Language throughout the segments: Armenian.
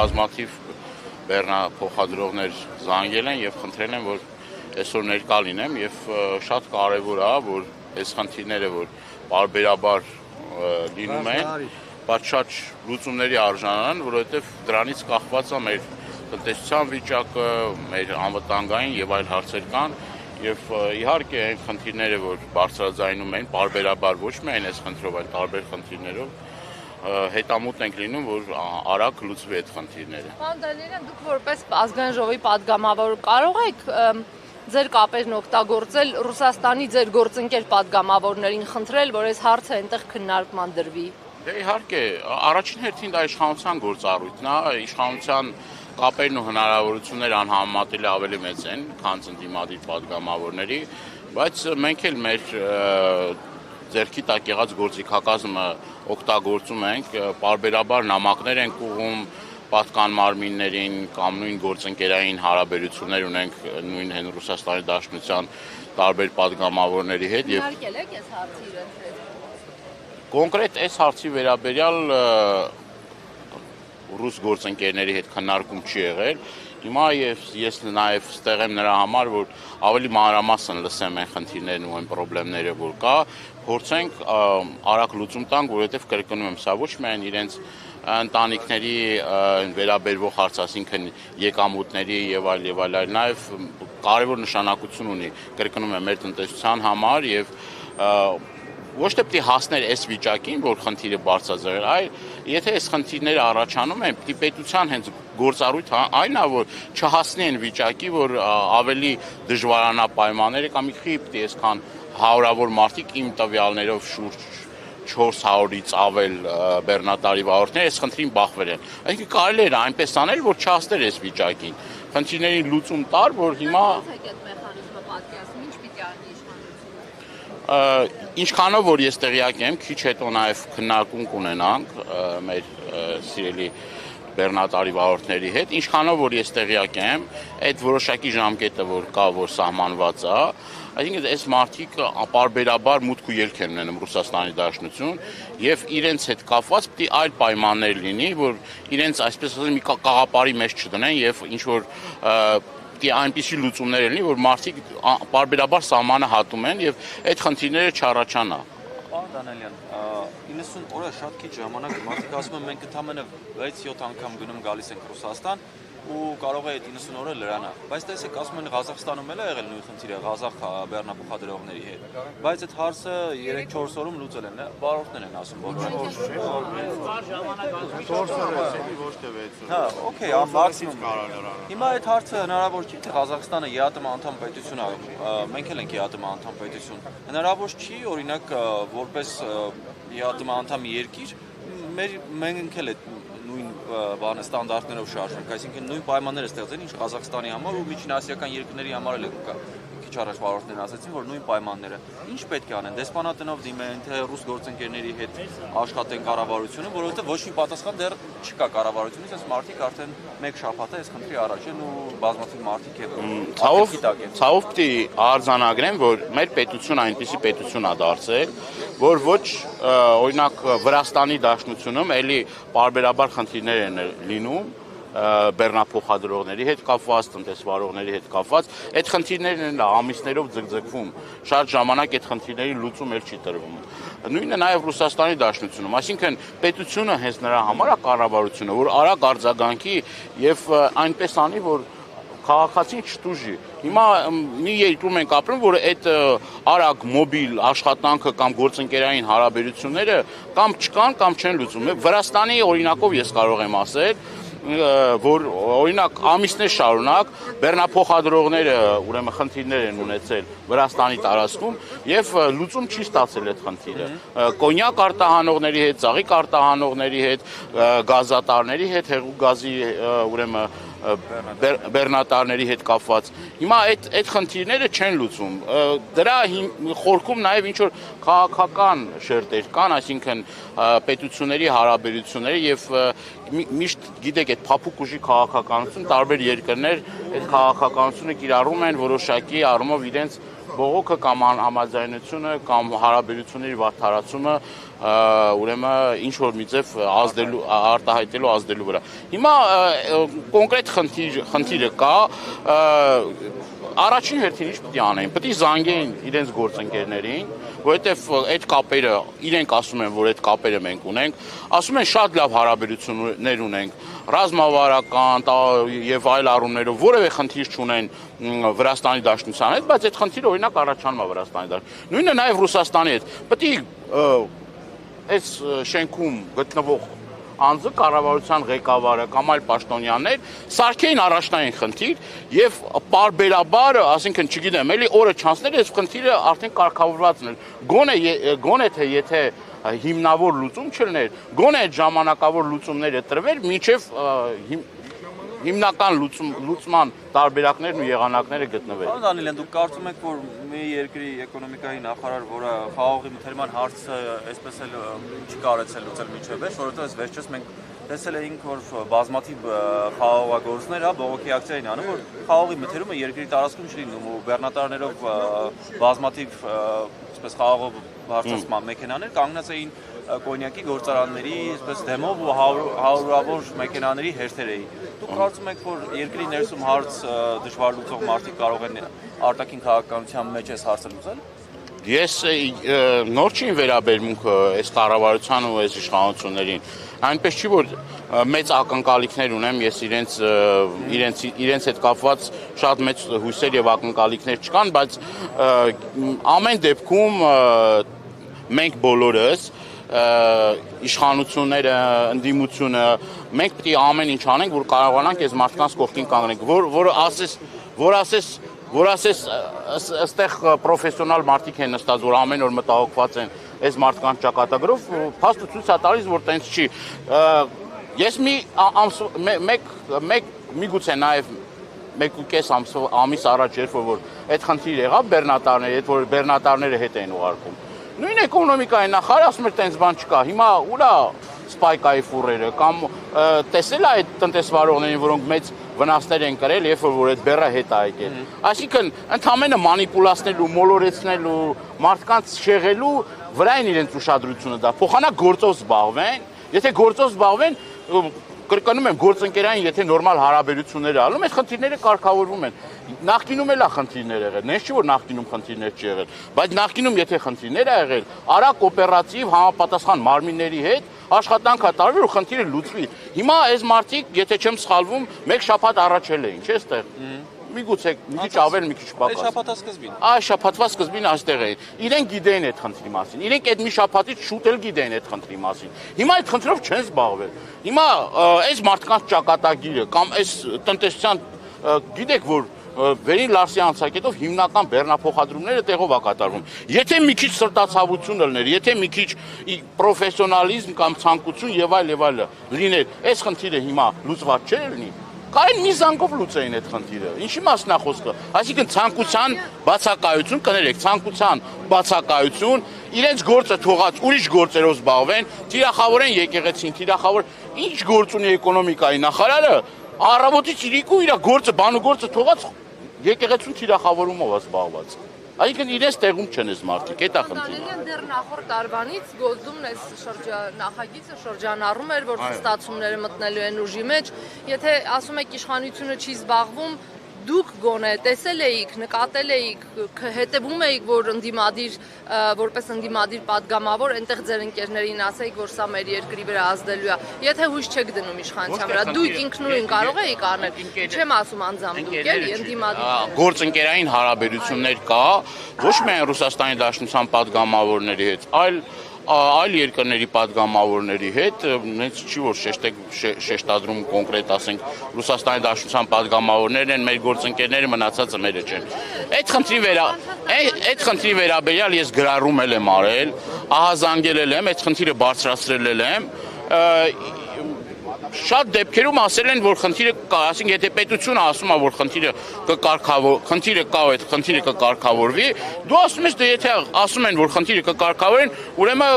բազմաթիվ բեռնափոխադրողներ զանգել են եւ խնդրել են, որ այսօր ներկա լինեմ եւ շատ կարեւոր է, որ այս խնդիրները, որ բարբերաբար լինում են, բայց շատ լուծումների արժանանան, որովհետեւ դրանից կախված է մեր տնտեսության վիճակը, մեր անվտանգային եւ այլ հարցեր կան եւ իհարկե այն խնդիրները, որ բարձրաձայնում են, բարբերաբար ոչ միայն այս խնդրով, այլ տարբեր խնդիրներով հետամուտ ենք լինում, որ արագ լուծվի այդ խնդիրները։ Պարոն Դալերյան, դուք որպես ազգային ժողովի падգամավոր կարող եք ձեր կապերն օգտագործել Ռուսաստանի ձեր գործընկեր падգամավորներին խնդրել, որ այս հարցը այնտեղ քննարկման դրվի։ Դե իհարկե, առաջին հերթին դա իշխանության գործառույթն է, իշխանության կապերն ու հնարավորությունները անհամեմատելի ավելի մեծ են, քան ընդդիմադիր падգամավորների, բայց մենք էլ մեր ձեռքի տակ եղած գործիքակազմը օգտագործում ենք, պարբերաբար նամակներ ենք ուղղում պատկան մարմիններին կամ նույն գործընկերային հարաբերություններ ունենք նույն հեն Ռուսաստանի Դաշնության տարբեր падգամավորների հետ եւ Իհարկե եք այս հարցի իրենց հետ։ Կոնկրետ այս հարցի վերաբերյալ ռուս գործընկերների հետ քննարկում չի եղել։ Հիմա ես նաև ստեղ եմ նրա համար, որ ավելի մանրամասն լսեմ այն խնդիրներն ու այն խնդիրները, որ կա, փորձենք արագ լուծում տանք, որովհետև կրկնում եմ, սա ոչ միայն իրենց ընտանիքների վերաբերվող հարց, այսինքն եկամուտների եւ այլ, նաև կարևոր նշանակություն ունի, կրկնում եմ, մեր տնտեսության համար եւ ոչ թե պիտի հասներ այս վիճակին, որ խնդիրը բարձրացնել, այլ եթե այս խնդիրները առաջանում են, պիտի պետության հենց գործառույթ այն է, որ չհասնի այն վիճակի, որ ավելի դժվարանա պայմանները կամ իհի պիտի այսքան հարյուրավոր մարդիկ իմ տվյալներով շուրջ 400-ից ավել բեռնատարի վարորդներ այս խնդրին բախվել են։ Այսինքն կարելի էր այնպես անել, որ չհասներ այս վիճակին։ Խնդիրների լուծում տար, որ հիմա Ինչքանով որ ես տեղյակ եմ, քիչ հետո նաև քննարկում կունենանք մեր սիրելի բեռնատարի վարորդների հետ, ինչքանով որ ես տեղյակ եմ, այդ որոշակի ժամկետը որ կա, որ սահմանված է, այսինքն այս մարդիկ պարբերաբար մուտք ու ելք են ունենում Ռուսաստանի Դաշնություն եւ իրենց հետ կապված պիտի այլ պայմաններ լինի, որ իրենց այսպես ասած մի կաղապարի մեջ չդնեն եւ ինչ որ այնպիսի լուծումներ լինի, որ մարդիկ պարբերաբար սահմանը հատում են եւ այդ խնդիրները չառաջանա։ Պարոն Դանելյան, 90 օրը շատ քիչ ժամանակ մարդիկ ասում են մենք ընդամենը 6-7 անգամ գնում գալիս ենք Ռուսաստան ու կարող է այդ 90 օրը լրանա։ Բայց տեսեք, ասում են Ղազախստանում էլ է եղել նույն խնդիրը Ղազախ բեռնափոխադրողների հետ։ Բայց այդ հարցը 3-4 օրում լուծել են, վարորդներն են ասում, որ Հա, օքեյ, մաքսիմում Հիմա այդ հարցը հնարավոր չի, թե Ղազախստանը ԵԱՏՄ անդամ պետություն է, մենք էլ ենք ԵԱՏՄ անդամ պետություն։ Հնարավոր չի, օրինակ, որպես ԵԱՏՄ անդամ երկիր, մենք էլ նույն բանը ստանդարտներով շարժենք, այսինքն նույն պայմանները ստեղծեն, ինչ Ղազախստանի համար ու միջինասիական երկրների համար էլ կա։ Քիչ առաջ վարորդներն ասացին, որ նույն պայմանները։ Ինչ պետք է անեն, դեսպանատնով դիմեն, թե ռուս գործընկերների հետ աշխատեն կառավարությունը, որովհետև ոչ մի պատասխան դեռ չկա կառավարությունից, այս մարդիկ արդեն 1 շաբաթ է այս խնդրի առաջ են ու բազմաթիվ մարդիկ են։ Ցավով պիտի արձանագրեմ, որ մեր պետությունը այնպիսի պետություն է դարձել, որ ոչ օրինակ Վրաստանի Դաշնությունում էլի պարբերաբար խնդիրներ են լինում բեռնափոխադրողների հետ կապված, տնտեսվարողների հետ կապված, այդ խնդիրներն են ամիսներով ձգձգվում, շատ ժամանակ այդ խնդիրների լուծում էլ չի տրվում։ Նույնը նաև Ռուսաստանի Դաշնությունում, այսինքն պետությունը հենց նրա համար է կառավարությունը, որ արագ արձագանքի եւ այնպես անի, որ քաղաքացին չտուժի։ Հիմա մի երկրում ենք ապրում, որ այդ արագ մոբիլ աշխատանքը կամ գործընկերային հարաբերությունները կամ չկան, կամ չեն լուծում։ Վրաստանի օրինակով ես կարող եմ ասել, որ օրինակ ամիսներ շարունակ բեռնափոխադրողները ուրեմն խնդիրներ են ունեցել Վրաստանի տարածքում եւ լուծում չի ստացել այդ խնդիրը։ Կոնյակ արտահանողների հետ, ծաղիկ արտահանողների հետ, գազատարների հետ, հեղուկ գազի ուրեմն բեռնատարների հետ կապված։ Հիմա այդ խնդիրները չեն լուծում։ Դրա խորքում նաև ինչ որ քաղաքական շերտեր կան, այսինքն պետությունների հարաբերությունները եւ միշտ գիտեք այդ փափուկ ուժի քաղաքականություն տարբեր երկրներ այդ քաղաքականությունը կիրառում են որոշակի առումով իրենց բողոքը կամ համաձայնությունը կամ հարաբերությունների վատթարացումը ուրեմն ինչ որ մի ձև արտահայտելու ազդելու վրա։ Հիմա կոնկրետ խնդիրը կա, առաջին հերթին ինչ պետք է անեն, պետք է զանգեն իրենց գործընկերներին, որովհետև այդ կապերը իրենք ասում են, որ այդ կապերը մենք ունենք, ասում են շատ լավ հարաբերություններ ունենք, ռազմավարական եւ այլ առումներով որևէ խնդիր չունեն Վրաստանի Դաշնության հետ, բայց այդ խնդիրը օրինակ առաջանում է Վրաստանի Դաշնության։ Նույնը նաեւ Ռուսաստանի հետ։ Պետք է այս շենքում գտնվող անձը կառավարության ղեկավարը կամ այլ պաշտոնյաներ սարքեին առաջնային խնդիր եւ պարբերաբար, ասինքն չգիտեմ, էլի օրը չանցներ այս խնդիրը արդեն կարգավորված էր։ Գոնե թե եթե հիմնավոր լուծում չլներ, գոնե այդ ժամանակավոր լուծումները տրվեր, մինչեւ հիմնական լուծման տարբերակներն ու եղանակները գտնվեն։ Պարոն Դանիելյան, դուք կարծում եք, որ մի երկրի էկոնոմիկայի նախարար, որը խաղողի մթերման հարցը այսպես էլ չի կարեցել լուծել մինչև վերջ, որովհետև վերջերս մենք տեսել էինք, որ բազմաթիվ խաղողագործներ բողոքի ակցիա էին անում, որ խաղողի մթերումը երկրի տարածքում չի լինում ու բեռնատարներով բազմաթիվ այսպես խաղողով բարձրացման մեքենաներ կանգնած էին կոնյակի գործարանների այսպես դեմով ու հարյուրավոր մեքենաների հերթեր էին։ Դուք կարծում եք, որ երկրի ներսում հարց դժվար լուծող մարդիկ կարող են արտաքին քաղաքականության մեջ այս հարցը լուծել։ Ես նոր չի վերաբերմունք այս կառավարության ու այս իշխանություններին։ Այնպես չի, որ մեծ ակնկալիքներ ունեմ, ես իրենց հետ կապված շատ մեծ հույսեր եւ ակնկալիքներ չկան, բայց ամեն դեպքում մենք բոլորս իշխանությունները, ընդդիմությունը, մենք պետք է ամեն ինչ անենք, որ կարողանանք այս մարդկանց կողքին կանգնենք, որ ասես այստեղ պրոֆեսիոնալ մարդիկ են նստած, որ ամեն օր մտահոգված են այս մարդկանց ճակատագրով, փաստը ցույց է տալիս, որ տենց չի։ Ես միգուցե նաև 1.5 ամիս առաջ երբ որ այդ խնդիրը եղավ բեռնատարների հետ, որ բեռնատարները հետ էին ուղարկում։ Նույն էկոնոմիկայի նախարարը ասում էր տենց բան չկա։ Հիմա ուրա սպայկայի ֆուրերը կամ տեսել այդ տնտեսվարողներին, որոնք մեծ վնասներ են կրել, երբ որ այդ բեռը հետ է եկել։ Այսինքն ընդհանրապես մանիպուլացնելու, մոլորեցնելու, մարդկանց շեղելու վրա են իրենց ուշադրությունը դա։ Փոխանակ գործով զբաղվեն, եթե գործով զբաղվեն, կրկնում եմ, գործընկերային, եթե նորմալ հարաբերություններ ալում, այդ խնդիրները կարգավորվում են։ Նախկինում էլ է խնդիրներ եղել, նենց չի որ նախկինում խնդիրներ չի եղել, բայց նախկինում եթե խնդիրներ ա եղել, արագ օպերատիվ համապատասխան մարմինների հետ աշխատանք ա տարվել ու խնդիրը լուծվի։ Հիմա այս մարդիկ, եթե չեմ սխալվում, 1 շաբաթ առաջ էին, չէ՞ այստեղ։ Միգուցե մի քիչ ավել, մի քիչ պակաս։ Այս շաբաթվա սկզբին։ Այս շաբաթվա սկզբին այստեղ էին։ Իրենք գիտեին այդ խնդրի մասին։ Իրենք այդ մի շաբաթից շուտ էլ գիտեին այդ խնդրի մասին։ Հիմա այդ խնդրով չեն զբաղվել։ Հիմա այս մարդկանց ճակատագիրը կամ այս տնտեսության գիտեք որ Վերին Լարսի անցակետով հիմնական բեռնափոխադրումները տեղով է կատարվում։ Եթե մի քիչ սրտացավություն լիներ, եթե մի քիչ պրոֆեսիոնալիզմ կամ ցանկություն եւ այլ լիներ, այս խնդիրը հիմա լուծված չէր լինի։ Կարեն մի զանգով լուծեին այդ խնդիրը։ Ինչի մասն է խոսքը։ Այսինքն ցանկության բացակայություն, կներեք, ցանկության բացակայություն, իրենց գործը թողած ուրիշ գործերով զբաղվեն, թիրախավորեն եկեղեցին, թիրախավոր ինչ գործ ունի էկոնոմիկայի նախարարը, առավոտից իրիկու իր գործը, բանուգործը թողած եկեղեցուն թիրախավորումով է զբաղված։ Այսինքն իրենց տեղում չեն այս մարդիկ, այդ է խնդիրը։ Դեռ նախորդ տարվանից Գոզդումն այս նախագիծը շրջանառում էր, որ ստացումները մտնելու են ուժի մեջ, եթե ասում եք իշխանությունը չի զբաղվում, դուք գոնե տեսել էիք, նկատել էիք, հետևում էիք, որ որպես ընդդիմադիր падգամավոր այնտեղ ձեր ընկերներին ասեիք, որ սա մեր երկրի վրա ազդելու է։ Եթե հույս չեք դնում իշխանության վրա, դուք ինքնուրույն կարող էիք անել։ Չեմ ասում անձամբ դուք, էլի ընդդիմադիր։ Գործընկերային հարաբերություններ կա, ոչ միայն Ռուսաստանի Դաշնության падգամավորների հետ, այլ երկրների падգամավորների հետ, նենց չի որ շեշտադրում կոնկրետ ասենք Ռուսաստանի Դաշնության падգամավորներն են, մեր գործընկերները մնացածը մերը չեն։ Այդ խնդրի վերաբերյալ ես գրառում եմ արել, ահազանգել եմ, այդ խնդիրը բարձրացրել եմ, շատ դեպքերում ասել են, որ խնդիրը կա, ասենք եթե պետությունը ասում է, որ խնդիրը կկարգավորվի, դու ասում ես, եթե ասում են, որ խնդիրը կկարգավորեն, ուրեմն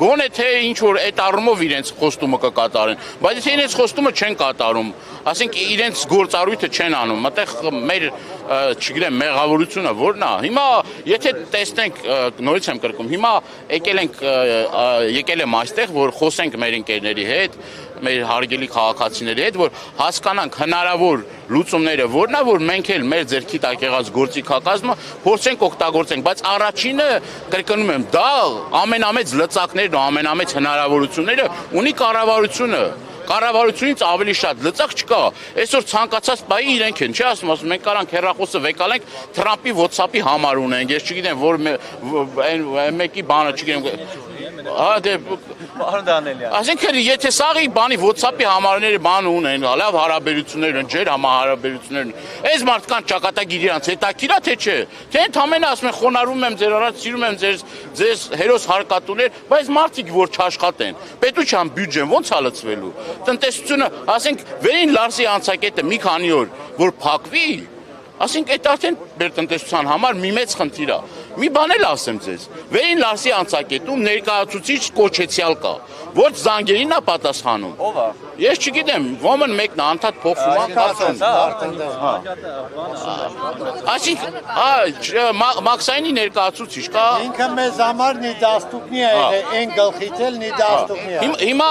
գոնե թե ինչ որ այդ առումով իրենց խոստումը կկատարեն, բայց եթե իրենց խոստումը չեն կատարում, ասենք իրենց գործառույթը չեն անում, այդտեղ մեր չգիտեմ, մեղավորությունը որն է։ Հիմա եթե տեսնենք, նորից եմ կրկում, հիմա եկել եմ այստեղ, որ խոսենք մեր ընկերների հետ, մեր հարգելի քաղաքացիների հետ, որ հասկանանք հնարավոր լուծումները որն է, որ մենք էլ մեր ձեռքի տակ եղած գործիքակազմը փորձենք օգտագործենք, բայց առաջինը կրկնում եմ, դա ամենամեծ լծակներն ու ամենամեծ հնարավորությունները ունի կառավարությունը։ Կառավարությունից ավելի շատ լծակ չկա։ Այսօր ցանկացած բայի իրենք են, չի ասում, մենք կարանք հեռախոսը վեկալենք Թրամփի WhatsApp-ի համար ունենք, ես չգիտեմ, որ այն մեկի բանը, չգիտեմ, Պարոն Դանելյան։ Այսինքն եթե սաղի բանի WhatsApp-ի համարները բան ունեն, լավ հարաբերություններ են, ջեր համահարաբերություններ են, այս մարդկանց ճակատագիր իրանց հետաքրքիր է թե չէ։ Թե ընդամենը ասում են խոնարհում եմ ձեր առաջ, սիրում եմ ձեզ հերոս հարկատուներ, բայց մարդիկ որ չաշխատեն, պետության բյուջեն ո՞նց է լցվելու։ Տնտեսությունը, ասենք, վերին Լարսի անցակետը մի քանի օր որ փակվի, ասենք այդ արդեն մեր տնտեսության համար մի մեծ խնդիր է։ Մի բան էլ ասեմ ձեզ, վերին Լարսի անցակետում ներկայացուցիչ կոչեցյալ կա, ոչ զանգերին է պատասխանում։ Ո՞վ է։ Ես չգիտեմ, ոմն մեկն է անդադ փոխվում է։ Մաքսայինի ներկայացուցիչ կա։ Ինքը մեզ համար նիդաստուկնի է եղել, այն գլխից էլ նիդաստուկնի է։ Հիմա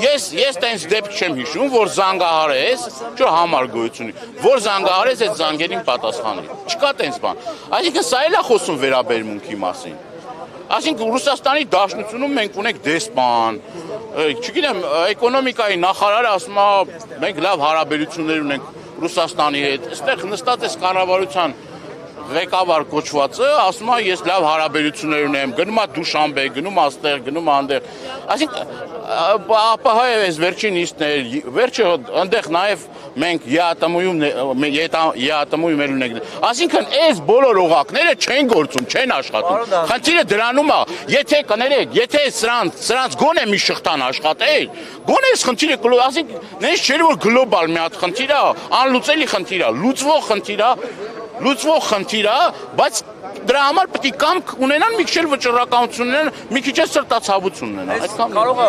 ես տենց դեպք չեմ հիշում, որ զանգահարես, չէ համար գոյություն ունի, որ զանգահարես այդ զանգերին պատասխանի։ Չկա տենց բան։ Այսինքն սա էլ է խոսում վերաբերմունքի մասին։ Այսինքն Ռուսաստանի Դաշնությունում մենք ունենք դեսպան, չգիտեմ, էկոնոմիկայի նախարարը ասում է, մենք լավ հարաբերություններ ունենք Ռուսաստանի հետ, այստեղ նստած է կառավարության ղեկավար կոչվածը, ասում է ես լավ հարաբերություններ ունեմ, գնում է Դուշանբե, գնում է այստեղ, գնում է այնտեղ։ Այսինքն ԱՊՀ-ը էս վերջին նիստներ, վերջը այնտեղ նաև մենք ԵԱՏՄ-ում էլ ունենք։ Այսինքն այս բոլոր օղակները չեն գործում, չեն աշխատում։ Խնդիրը դրանում է, եթե կներեք, եթե սրանց գոնե մի շղթան աշխատել, գոնե այս խնդիրը, այսինքն նենց չէ որ գլոբալ մի հատ խնդիր է, անլուծելի խնդիր է, լուծվող խնդիր է, բայց դրա համար պետք է կամք ունենան մի քիչ վճռականություն ունենան, մի քիչ սրտացավություն ունենան։ Այդքան կարող է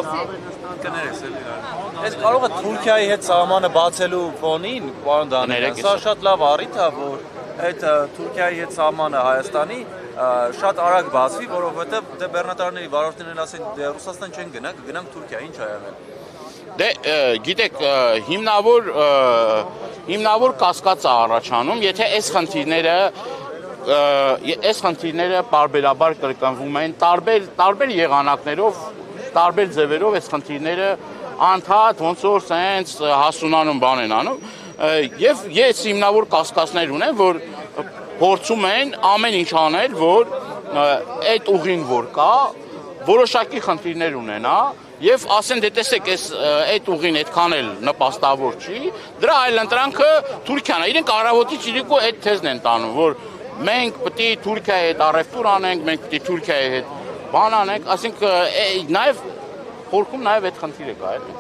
Այս կարող է Թուրքիայի հետ սահմանը բացելու ֆոնին, պարոն Դանելյան, սա շատ լավ առիթ է, որ այդ Թուրքիայի հետ սահմանը Հայաստանի շատ արագ բացվի, որովհետև դե բեռնատարների վարորդներն ասեն, դե Ռուսաստան չեն գնա, կգնանք Թուրքիա, ինչ ա եղել։ Դե գիտեք, հիմնավոր կասկած է առաջանում, եթե այս խնդիրները պարբերաբար կրկնվում են, տարբեր եղանակներով, տարբեր ձևերով այս խնդիրները անդադ ոնց որ սենց հասունանում բան են անում, եւ ես հիմնավոր կասկածներ ունեմ, որ փորձում են ամեն ինչ անել, որ այդ ուղին որ կա, որոշակի խնդիրներ ունենա, եւ ասեն դե տեսեք, այդ ուղին այդքան էլ նպաստավոր չի, դրա այլընտրանքը Թուրքիան է, իրենք առավոտից իրիկու այդ թեզն են տանում, որ մենք պետք է Թուրքիայի հետ առևտուր անենք, մենք պետք է Թուրքիայի հետ բան անենք, ասենք նաեւ խորքում նաեւ այդ խնդիրը կա, էլի։